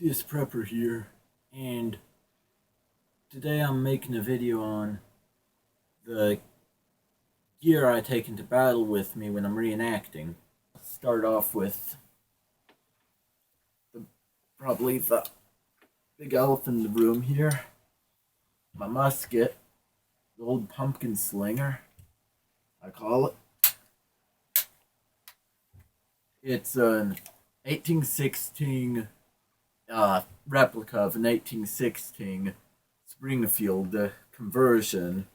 This Prepper here, and today I'm making a video on the gear I take into battle with me when I'm reenacting. Start off with probably the big elephant in the room here, my musket, the old pumpkin slinger, I call it. It's an 1816 replica of an 1816 Springfield conversion,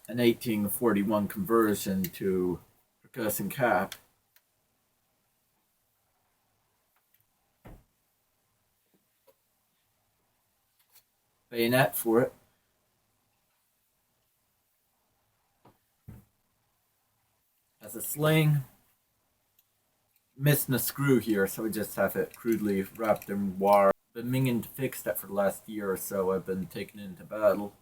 an 1841 conversion to percussion cap. Bayonet for it. Has a sling. Missing a screw here, so I just have it crudely wrapped in wire. Been meaning to fix that for the last year or so. I've been taking it into battle.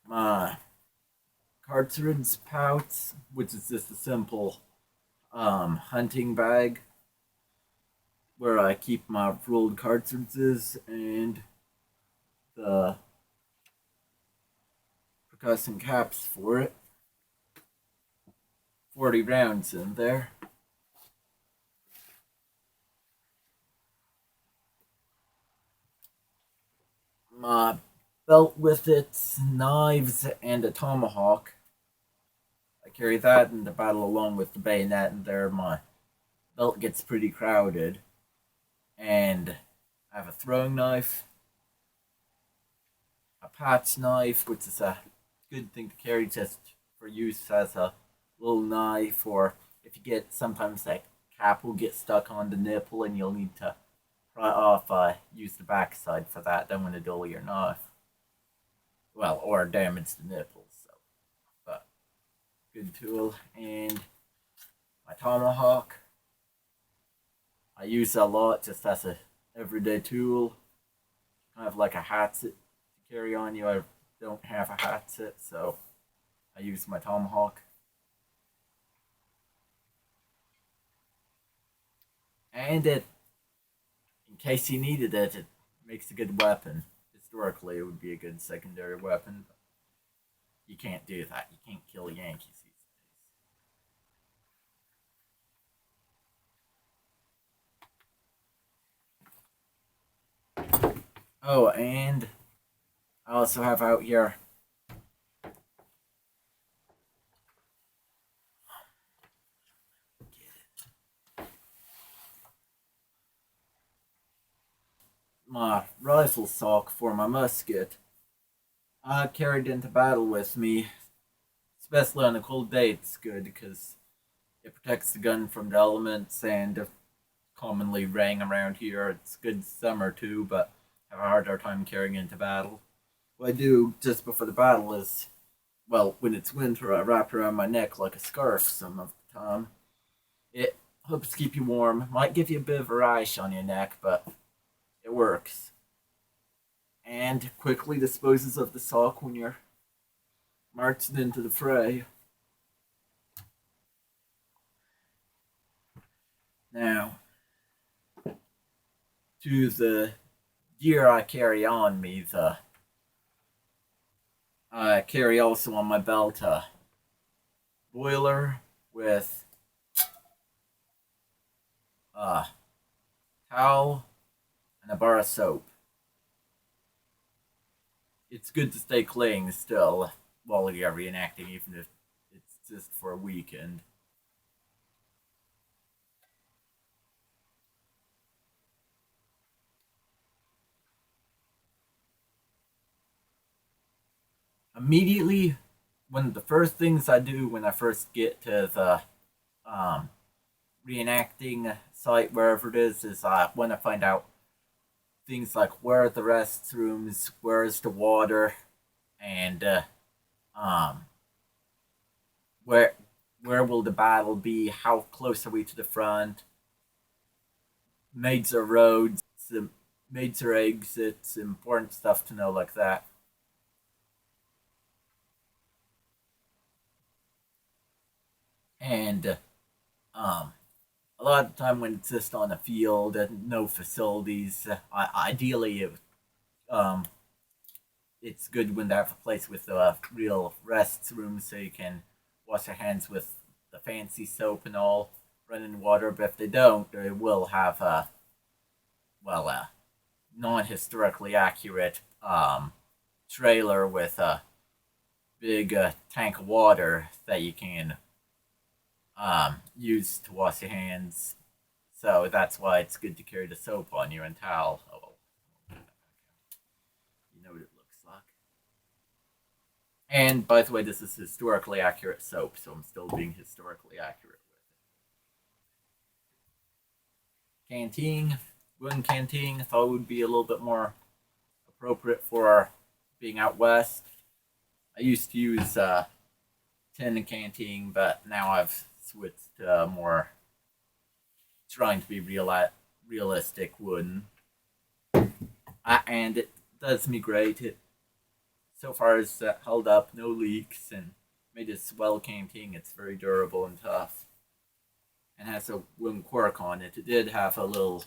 My cartridge pouch, which is just a simple hunting bag where I keep my rolled cartridges and the percussion caps for it. 40 rounds in there. My belt with its knives and a tomahawk. I carry that into battle along with the bayonet, and there my belt gets pretty crowded. And I have a throwing knife, a patch knife, which is a good thing to carry just for use as a little knife, or if you get, sometimes that cap will get stuck on the nipple and you'll need to pry off, use the backside for that. Don't want to dull your knife. Well, or damage the nipples. So, but good tool. And my tomahawk, I use a lot just as a everyday tool, kind of like a hatchet to carry on you. I don't have a hatchet, so I use my tomahawk. And it, in case you needed it, it makes a good weapon. Historically, it would be a good secondary weapon. But you can't do that. You can't kill Yankees these days. Oh, and I also have out here my rifle stock for my musket. I carried into battle with me, especially on a cold day. It's good because it protects the gun from the elements and commonly rain around here. It's good summer too, but I have a harder time carrying into battle. What I do just before the battle is, well, when it's winter, I wrap it around my neck like a scarf some of the time. It helps keep you warm. Might give you a bit of a rash on your neck, but it works. And quickly disposes of the sock when you're marching into the fray. Now, to the gear I carry on me, I carry also on my belt a boiler with a towel and a bar of soap. It's good to stay clean still while you're reenacting, even if it's just for a weekend. Immediately, one of the first things I do when I first get to the reenacting site, wherever it is I want to find out things like where are the restrooms, where is the water, and um, where where will the battle be? How close are we to the front? Major roads, major exits, important stuff to know like that. And um, a lot of the time when it's just on a field and no facilities, ideally um, it's good when they have a place with a real rest room so you can wash your hands with the fancy soap and all, running water. But if they don't, they will have a non-historically accurate trailer with a big tank of water that you can use to wash your hands. So that's why it's good to carry the soap on you and towel. Oh, you know what it looks like. And by the way, this is historically accurate soap, so I'm still being historically accurate with it. Canteen, wooden canteen, I thought would be a little bit more appropriate for being out west. I used to use tin canteen, but now I've switched to more trying to be realistic wooden. And it does me great. It so far has held up, no leaks, and made a swell canteen. It's very durable and tough, and has a wooden cork on it. It did have a little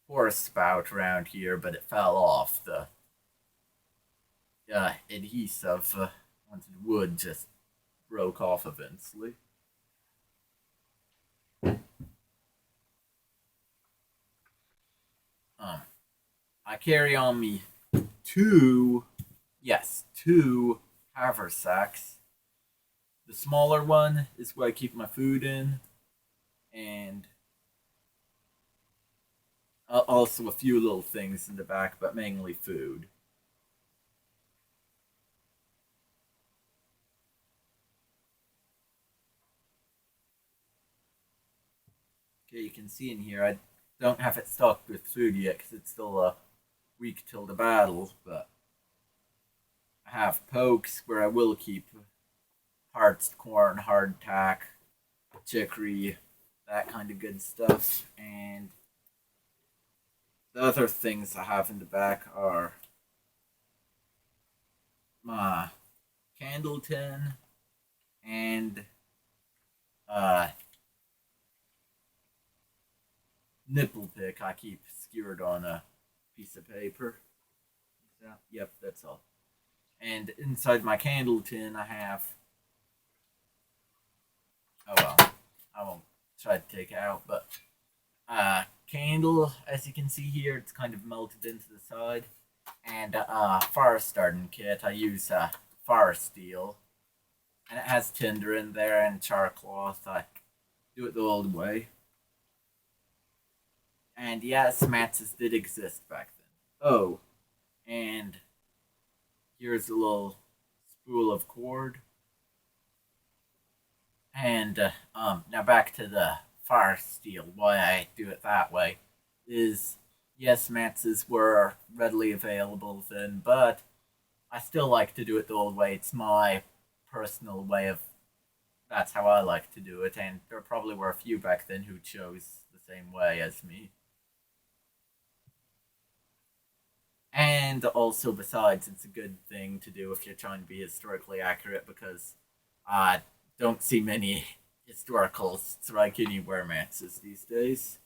force spout around here, but it fell off. The adhesive onto the wood just broke off eventually. Um, I carry on me two, yes, two haversacks. The smaller one is where I keep my food in, and also a few little things in the back, but mainly food. Okay, you can see in here, I don't have it stocked with food yet because it's still a week till the battle, but I have pokes where I will keep parched corn, hardtack, chicory, that kind of good stuff. And the other things I have in the back are my candle tin and uh, nipple pick I keep skewered on a piece of paper. Yep, that's all. And inside my candle tin, I have. Oh well, I won't try to take it out, but candle, as you can see here, it's kind of melted into the side. And fire starting kit, I use fire steel, and it has tinder in there and char cloth. I do it the old way. And yes, matches did exist back then. Oh, and here's a little spool of cord. And now back to the fire steel. Why I do it that way is yes, matches were readily available then, but I still like to do it the old way. It's my personal way of. That's how I like to do it, and there probably were a few back then who chose the same way as me. And also, besides, it's a good thing to do if you're trying to be historically accurate because I don't see many historical strike anywhere matches these days.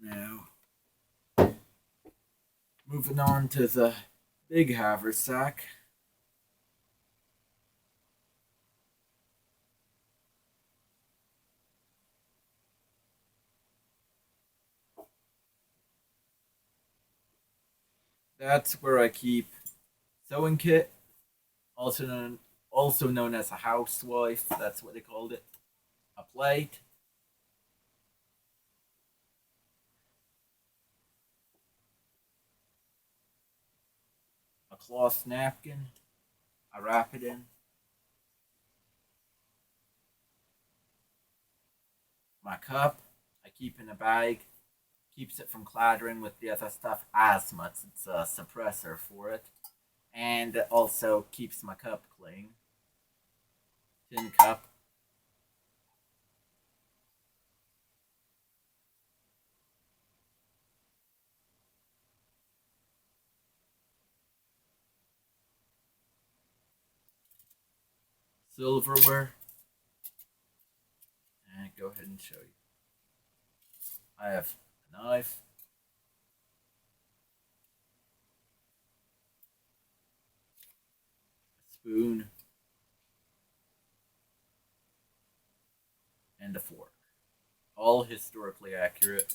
Now, moving on to the big haversack. That's where I keep sewing kit, also known as a housewife. That's what they called it. A plate, a cloth napkin. I wrap it in. My cup, I keep in a bag. Keeps it from clattering with the other stuff as much. It's a suppressor for it. And it also keeps my cup clean. Tin cup. silverware. And go ahead and show you. I have a knife, a spoon, and a fork. All historically accurate.